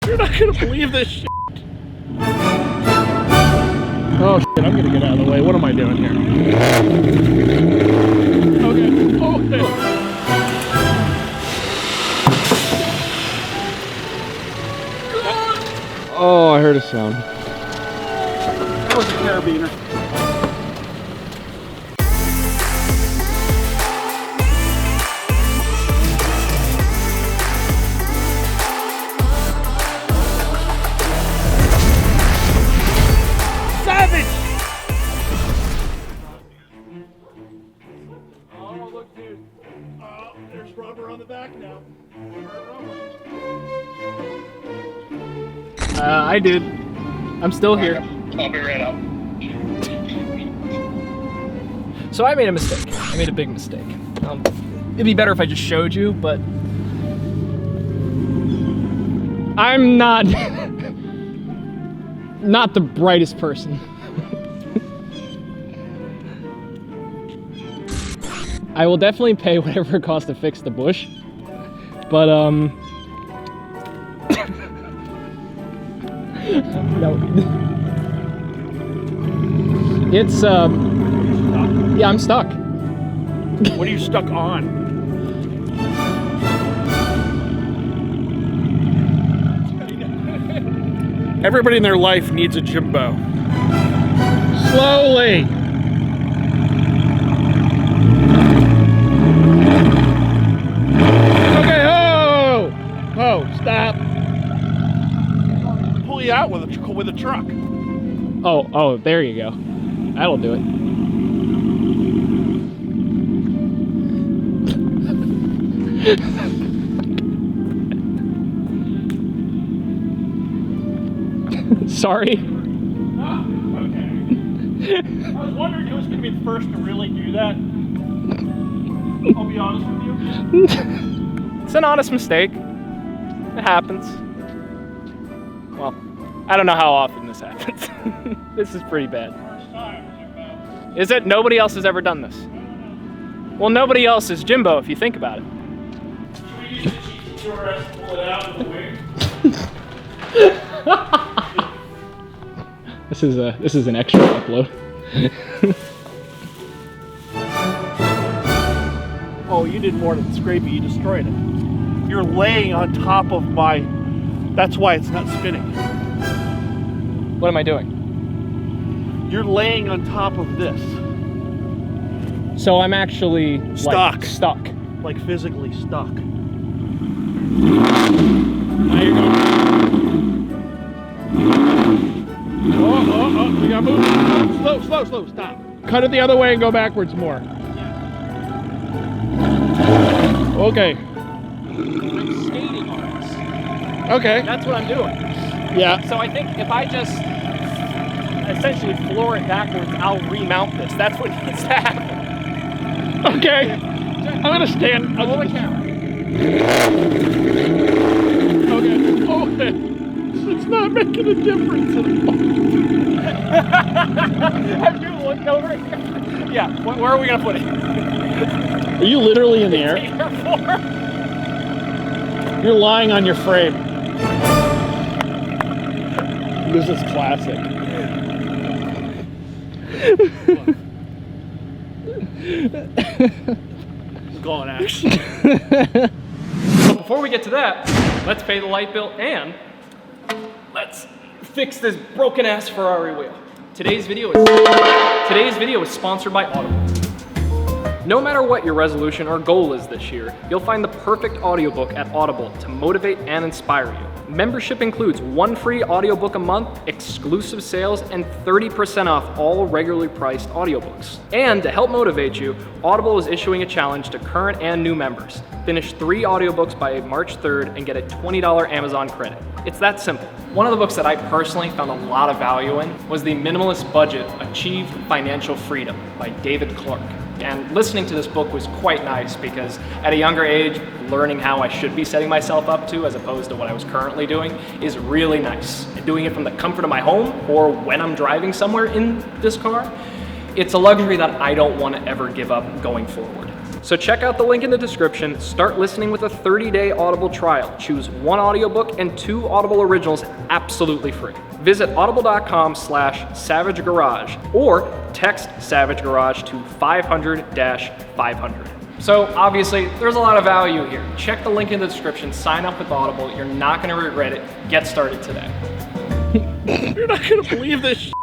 You're not gonna believe this shit. Oh shit, I'm gonna get out of the way. What am I doing here? Okay. Oh, okay. Oh, I heard a sound. That was a carabiner. Savage! Oh, look, dude. Oh, there's rubber on the back now. I did. I'm still here. I'll be right up. So I made a mistake. I made a big mistake. It'd be better if I just showed you, but I'm not not the brightest person. I will definitely pay whatever it costs to fix the bush, but no. It's yeah, I'm stuck. What are you stuck on? Everybody in their life needs a Jimbo. Slowly. Okay, oh, stop. Pull you out with a truck. Oh, there you go. That'll do it. Sorry. Oh, okay. I was wondering who was going to be the first to really do that. I'll be honest with you. It's an honest mistake. It happens. Well, I don't know how often this happens. This is pretty bad. First time, Jimbo. Is it? Nobody else has ever done this. Well, nobody else is Jimbo if you think about it. Should we use the cheesy tourist to pull it out of the wing? This is an extra upload. Oh, you did more than scrape it, you destroyed it. You're laying on top of my... That's why it's not spinning. What am I doing? You're laying on top of this. So I'm actually Stuck. Stuck. Like physically stuck. Now you're going. Oh, we gotta move. Slow, stop. Cut it the other way and go backwards more. Okay. I'm skating on this. Okay. That's what I'm doing. Yeah. So I think if I just essentially floor it backwards, I'll remount this. That's what needs to happen. Okay. I'm gonna stand. Roll the camera. Okay. It's not making a difference at all. Have you looked over it? Yeah. Where are we gonna put it? Are you literally in the air? You're lying on your frame. This is classic. Gone action. So before we get to that, let's pay the light bill and let's fix this broken ass Ferrari wheel. Today's video is sponsored by Audible. No matter what your resolution or goal is this year, you'll find the perfect audiobook at Audible to motivate and inspire you. Membership includes 1 free audiobook a month, exclusive sales, and 30% off all regularly priced audiobooks. And to help motivate you, Audible is issuing a challenge to current and new members. Finish 3 audiobooks by March 3rd and get a $20 Amazon credit. It's that simple. One of the books that I personally found a lot of value in was The Minimalist Budget: Achieve Financial Freedom by David Clark. And listening to this book was quite nice because at a younger age, learning how I should be setting myself up to as opposed to what I was currently doing is really nice. And doing it from the comfort of my home or when I'm driving somewhere in this car, it's a luxury that I don't want to ever give up going forward. So check out the link in the description, start listening with a 30-day Audible trial. Choose 1 audiobook and 2 Audible originals absolutely free. Visit audible.com/savagegarage or text Savage Garage to 500-500. So obviously, there's a lot of value here. Check the link in the description, sign up with Audible. You're not gonna regret it. Get started today. You're not gonna believe this shit.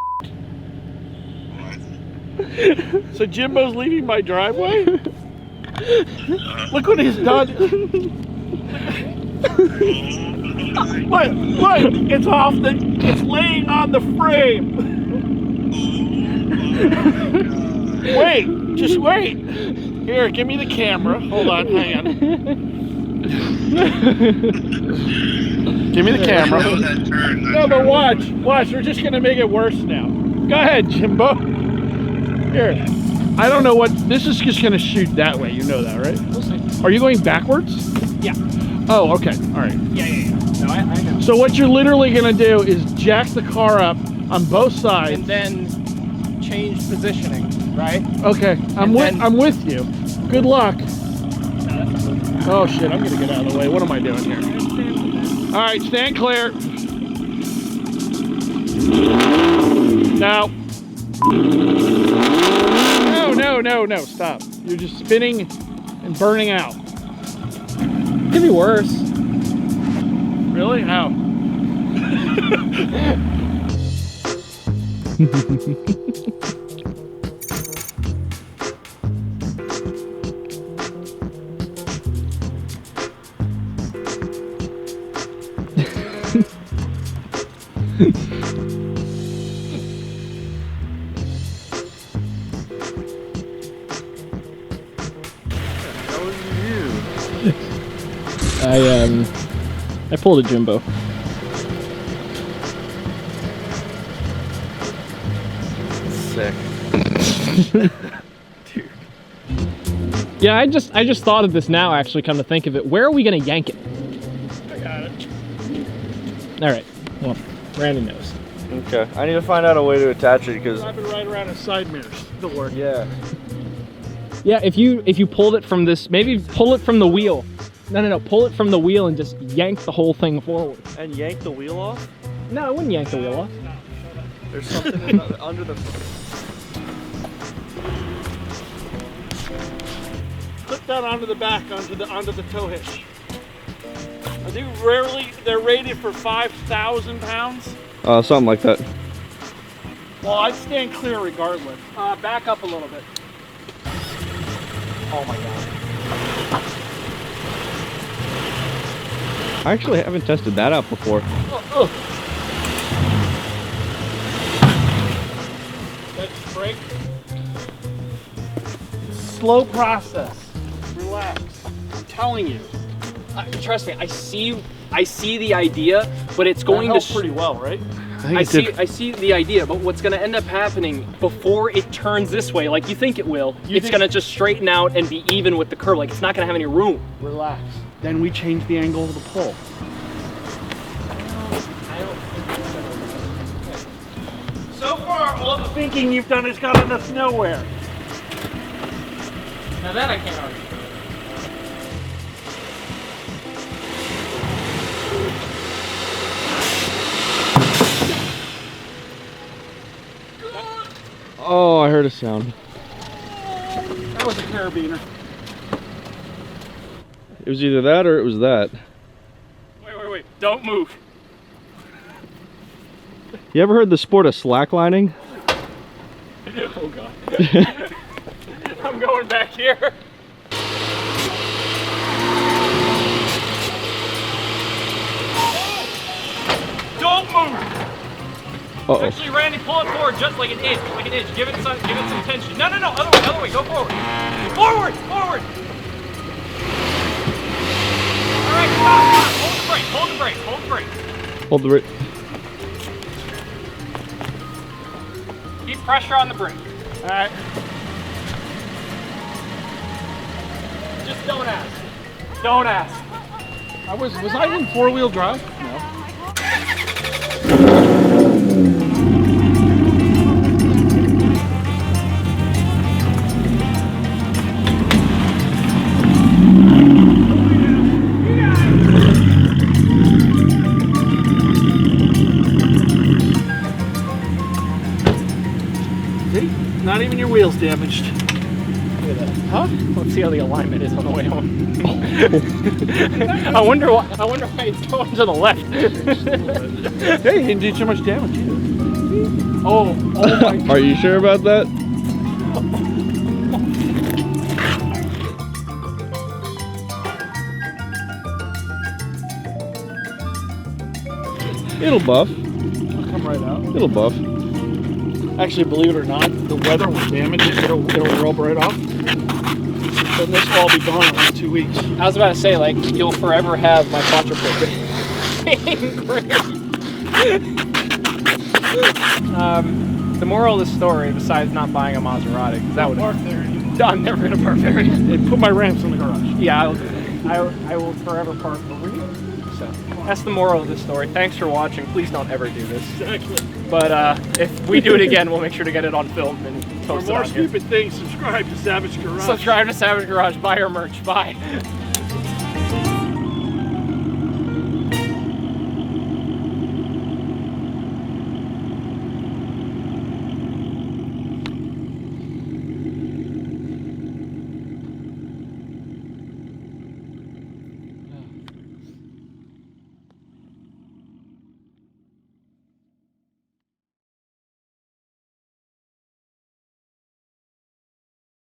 So Jimbo's leaving my driveway? Look what he's done. Look, it's off it's laying on the frame. Wait, just wait. Here, give me the camera. Hold on, hang on. Give me the camera. No, but watch, we're just gonna make it worse now. Go ahead, Jimbo. Here. I don't know what, this is just gonna shoot that way, you know that, right? We'll see. Are you going backwards? Yeah. Oh, okay, all right. Yeah. No, I know. So what you're literally gonna do is jack the car up on both sides. And then change positioning, right? Okay, I'm with you. Good luck. Oh shit, I'm gonna get out of the way. What am I doing here? All right, stand clear. No. No, stop. You're just spinning and burning out. Could be worse. Really? How? I pulled a Jimbo. Sick. Dude. Yeah, I just thought of this now, actually, come to think of it. Where are we gonna yank it? I got it. Alright, well, Randy knows. Okay, I need to find out a way to attach it because. Wrap it right around his side mirrors. It'll work. Yeah. Yeah, if you pulled it from this, maybe pull it from the wheel. No, pull it from the wheel and just yank the whole thing forward. And yank the wheel off? No, I wouldn't yank the wheel off. There's something under the. Clip that onto the back, onto the tow hitch. They're rated for 5,000 pounds. Something like that. Well, I'd stand clear regardless. Back up a little bit. Oh my god. I actually haven't tested that out before. Let's brake. Slow process. Relax. I'm telling you. Trust me, I see the idea, but it's going that to helped pretty well, right? I see the idea, but what's going to end up happening before it turns this way, like you think it will, it's going to just straighten out and be even with the curve. Like it's not going to have any room. Relax. Then we change the angle of the pull. So far, all the thinking you've done has gotten us nowhere. Now that I can't argue. Oh, I heard a sound. That was a carabiner. It was either that or it was that. Wait. Don't move. You ever heard the sport of slacklining? Oh god. I'm going back here. Don't move. Uh-oh. Actually, Randy, pull it forward just like an inch, Give it some tension. No, other way, go forward. Forward. All right, stop. Hold the brake. Hold the brake. Keep pressure on the brake. All right. Just don't ask. Was I in four-wheel drive? No. Not even your wheels damaged. Look at that. Huh? Let's see how the alignment is on the way home. I wonder why it's going to the left. Hey, he didn't do too much damage either. Oh my God. Are you sure about that? It'll buff. It'll come right out. It'll buff. Actually, believe it or not, the weather will damage it. It'll rub right off. Then this will all be gone in like 2 weeks. I was about to say, like, you'll forever have my quadruple. The moral of the story, besides not buying a Maserati, because that would park there anymore. I'm never gonna park there. And put my ramps in the garage. Yeah, I will forever park over here. So that's the moral of this story. Thanks for watching. Please don't ever do this. Exactly. But if we do it again, we'll make sure to get it on film and For post it more on here. stupid things, subscribe to Savage Garage. Subscribe to Savage Garage. Buy our merch. Bye.